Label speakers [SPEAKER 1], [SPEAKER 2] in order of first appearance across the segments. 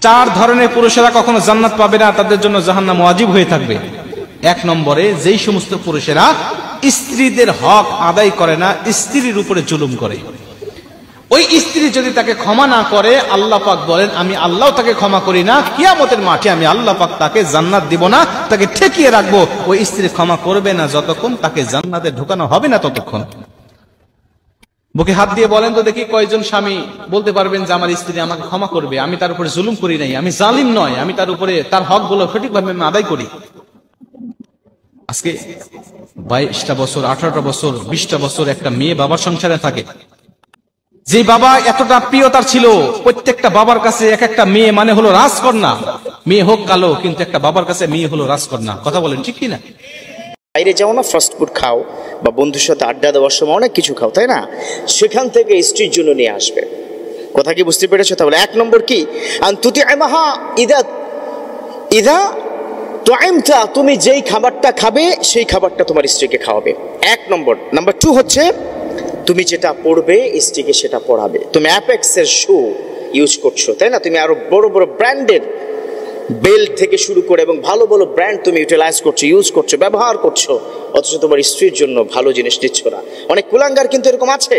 [SPEAKER 1] চার ধরনের পুরুষেরা কখনো জান্নাত পাবে না, তাদের জন্য জাহান্নাম ওয়াজিব হয়ে থাকবে। এক নম্বরে, যেই সমস্ত পুরুষেরা স্ত্রীদের হক আদায় করে না, স্ত্রীর উপরে জুলুম করে। ওই স্ত্রী যদি তাকে ক্ষমা না করে, আল্লাহ পাক বলেন আমি আল্লাহ তাকে ক্ষমা করি না, কিয়ামতের মাঠে আমি আল্লাহ পাক তাকে জান্নাত দিব না, তাকে ঠেকিয়ে রাখবো। ওই স্ত্রী ক্ষমা করবে না যতক্ষণ তাকে জান্নাতে ঢোকানো হবে না ততক্ষণ। বুকে হাত দিয়ে বলেন তো দেখি, কয়জন স্বামী বলতে পারবেন যে আমার স্ত্রী আমাকে ক্ষমা করবে, আমি তার উপরে জুলুম করি নাই, আমি জালিম নয়, আমি তার উপরে তার হকগুলো সঠিকভাবে আমি আদায় করি। আজকে 22টা বছর, 18টা বছর, 20টা বছর একটা মেয়ে বাবার সংসারে থাকে, যে বাবা এতটা প্রিয়তার ছিল, প্রত্যেকটা বাবার কাছে এক একটা মেয়ে মানে হলো রাজকন্যা। মেয়ে হোক কালো, কিন্তু একটা বাবার কাছে মেয়ে হলো রাজকন্যা। কথা বলেন ঠিক কিনা?
[SPEAKER 2] বাইরে যাও না, ফাস্ট ফুড খাও বা বন্ধুর সাথে আড্ডা দেওয়ার সময় অনেক কিছু খাও, তাই না? সেখান থেকে স্ত্রীর জন্য নিয়ে আসবে। কথা কি বুঝতে পেরেছো? তাহলে এক নম্বর কি, তুমি যেই খাবারটা খাবে সেই খাবারটা তোমার স্ত্রীকে খাওয়াবে, এক নম্বর। নাম্বার 2 হচ্ছে তুমি যেটা পড়বে স্ত্রীকে সেটা পড়াবে। তুমি অ্যাপেক্সের শু ইউজ করছো, তাই না? তুমি আরো বড় বড় ব্র্যান্ডের বেল্ট থেকে শুরু করে এবং ভালো ভালো ব্র্যান্ড তুমি ইউটিলাইজ করছো, ইউজ করছো, ব্যবহার করছো, অথচ তোমার স্ত্রীর জন্য ভালো জিনিস দিচ্ছ না। অনেক কুলাঙ্গার কিন্তু এরকম আছে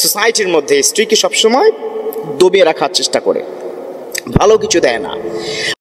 [SPEAKER 2] সোসাইটির মধ্যে, স্ত্রীকে সবসময় দবিয়ে রাখার চেষ্টা করে, ভালো কিছু দেয় না।